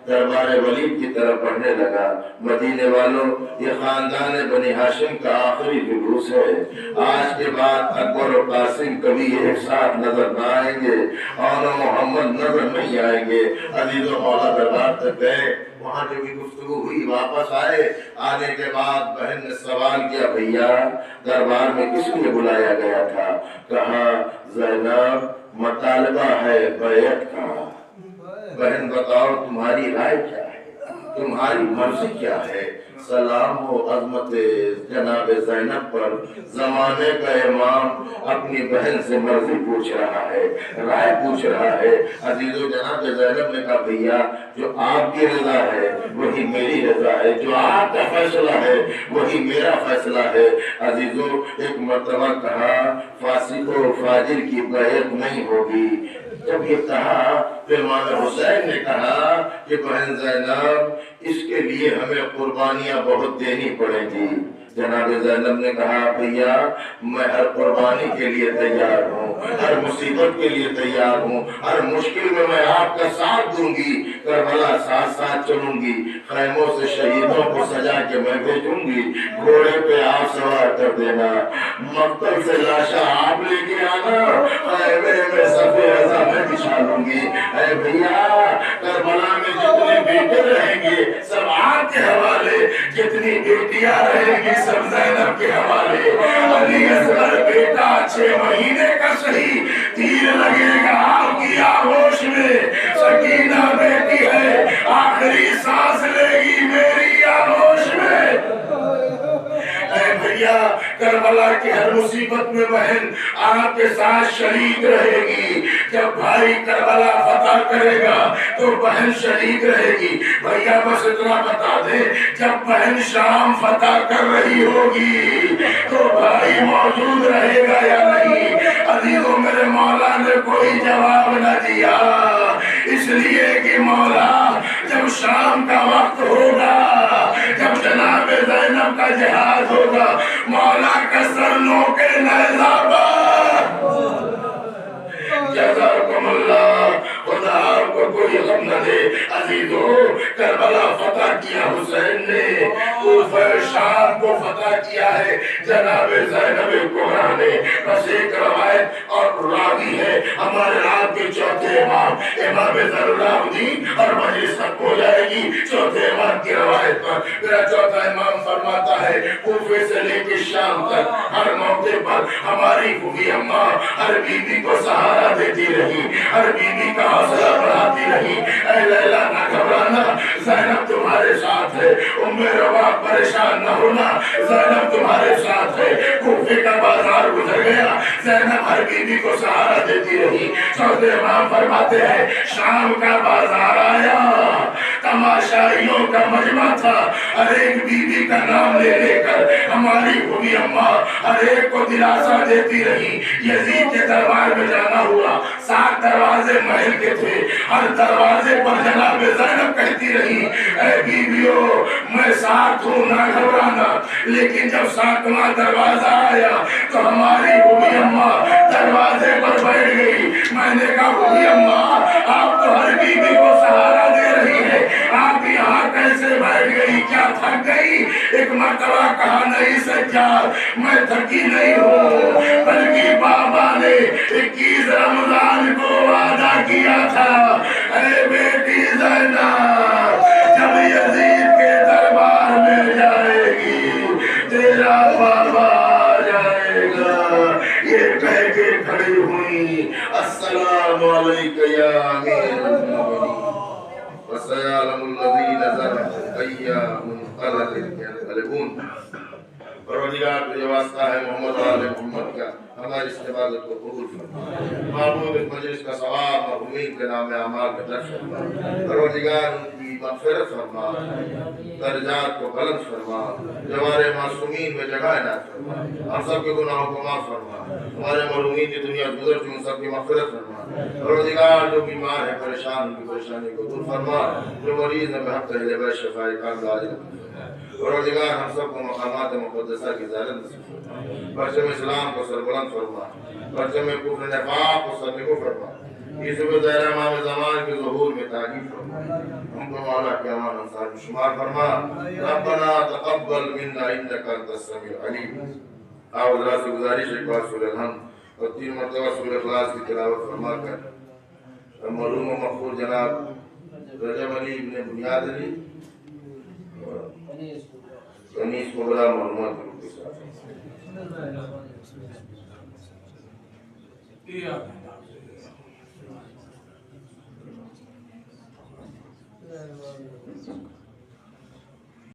دربار ولید کی طرف بڑھنے لگا. مدینے والوں، یہ خاندان بنی ہاشم کا آخری جلوس ہے. آج کے بعد اکبر و قاسم کبھی ایک ساتھ نظر نہ آئیں گے، اور محمد نظر نہیں آئیں گے. عزیزوں، مولا دربار تک گئے، وہاں جو بھی گفتگو ہوئی واپس آئے. آنے کے بعد بہن نے سوال کیا بھیا دربار میں کس لیے بلایا گیا تھا؟ کہا زینب مطالبہ ہے بیعت کا. بہن بتاؤ تمہاری رائے کیا ہے، تمہاری مرضی کیا ہے؟ سلام ہو عظمت جناب زینب پر، زمانے کا امام اپنی بہن سے مرضی پوچھ رہا ہے، رائے پوچھ رہا ہے. عزیزو، جناب زینب نے کہا بھیا جو آپ کی رضا ہے وہی میری رضا ہے، جو آپ کا فیصلہ ہے وہی میرا فیصلہ ہے. عزیزو، ایک مرتبہ کہا فاسق و فاجر کی بیعت نہیں ہوگی. جب یہ کہا پھر امام حسین نے کہا کہ بہن زینب اس کے لیے ہمیں قربانیاں بہت دینی پڑیں گی. جناب زینب نے کہا بھیا میں ہر قربانی کے لیے تیار ہوں، ہر مصیبت کے لیے تیار ہوں، ہر مشکل میں آپ کا ساتھ دوں گی. کربلا ساتھ ساتھ چلوں گی، خیموں سے شہیدوں کو سجا کے میں بھیجوں گی، گھوڑے پہ آپ سوار کر دینا، مقتل سے لاشا آپ لے کے آنا، خیمے میں صفِ رضا میں بچھا لوں گی. اے بھیا کربلا میں جتنے بیٹے رہیں گے سب آپ کے حوالے، جتنی بیٹیاں رہیں گی سب زینب کے حوالے. علی اصغر بیٹا 6 مہینے کا شہید، تیر لگے گا آپ کی آغوش میں. سکینہ بیٹی ہے، آخری سانس لے گی میری آغوش میں. اے بھیا کربلا کی ہر مصیبت میں بہن آپ کے ساتھ شریک رہے گی. جب بھائی کربلا فتح کرے گا تو بہن شریک رہے گی. بھیا بس اتنا بتا دے جب بہن شام فتح کر رہی ہوگی تو بھائی موجود رہے گا یا نہیں؟ عزیزوں، میرے مولا نے کوئی جواب نہ دیا، اس لیے کہ مولا جب شام کا وقت ہوگا، جب جناب زینب کا جہاد ہوگا، مولا کا سر نوکے نیزہ پر. جزاکم اللہ، خدا آپ کو کوئی غم نہ دے. عزیزو، کربلا فتح کیا حسین نے، کوفہ شام کو فتح کیا ہے جناب زینب کبریٰ نے. بس ایک روایت اور راوی ہے ہمارے رات کے چوتھے امام امام ضرورالدین، اور مجلس تک ہو جائے گی چوتھے امام کی روایت پر. میرا چوتھا امام فرماتا ہے کوفے سے لے کے شام تک ہر موقع پر ہماری پھوپھی اماں ہر بیوی کو سہارا دیتی رہی، ہر بیوی کا حوصلہ بڑھاتی फरमाती रही, ऐ लैला ना घबराना, ज़ैनब तुम्हारे साथ है, उम्मे रवा परेशान न होना, ज़ैनब तुम्हारे साथ है। कूफे का बाजार गुजर गया, ज़ैनब हर बीवी को सहारा देती रही। चौथे इमाम फरमाते हैं, शाम का बाजार आया, तमाशाइयों का मजमा था, हर एक बीवी का नाम ले लेकर हमारी हुई अम्मा हर एक को दिलासा देती रही। यजीद के दरबार में जाना हुआ, 7 दरवाजे महल के थे, हर दरवाजे पर जनाब ज़ैनब कहती रही, ऐ बीवियों मैं साथ हूँ ना घबराना। लेकिन जब 7वां दरवाजा आया तो हमारी हुई अम्मा दरवाजे पर बैठ गई। मैंने कहा हुई अम्मा आप तो हर बीवी को सहारा दे रही है, आप यहाँ कैसे बैठ गई, क्या थक गई? एक मर्तबा कहा नहीं सज्जाद मैं थकी नहीं हूँ, बल्कि बाबा ने 21 रमजान को वादा किया था, ऐ बेटी ज़ैनब जब यजीद के दरबार में जाएगी तेरा बाबा आ जाएगा। ये कह के खड़ी हुई, अस्सलामु अलैका या अमीरुल मोमिनीन वसयअलमुल लज़ीना ज़लमू अय्याहुम यनक़लिबून। परवरदिगार तुझे वास्ता है मोहम्मद और आले मोहम्मद का, हमारी इस इबादत को कबूल फरमा। महबूब इस मजलिस का सवाब मरहूमीन के नाम अमाल में दर्ज फरमा। परवरदिगार उनकी मग़फ़िरत फरमा, दर्जात को बुलंद फरमा, जवारे मासूमीन में जगह इनायत फरमा, हम सब के गुनाहों को माफ़ फरमा, हमारे मरहूमीन की दुनिया गुज़र चुकी उन सब की मग़फ़िरत फरमा। परवरदिगार जो बीमार है परेशान उनकी परेशानी को दूर फरमा, जो मरीज़ है महब तहले शफ़ाए कामिल। परवरदिगार हम सबको मकामात मुक़द्दसा की ज़ियारत नसीब फरमा, परचम इस्लाम को सरबुलंद फरमा, परचम कुफ्र निफ़ाक़ को सरनिगू फरमा, इस ज़हरा इमाम ज़मान के ज़ुहूर में ताक़ीब फरमा, हमको मौला क़यामत अंसार में शुमार फरमा। रब्बना तक़ब्बल मिन्ना इन्नका अंतस समीउल अलीम। आप हज़रात से गुज़ारिश है एक बार सूरह हमद और 3 मरतबा सूरह इख़लास की तिलावत फरमा कर मरहूम व मग़फ़ूर जनाब रजब अली इब्न बुनियाद अली कनीज़ को बड़ा मालूमात के साथ Yeah.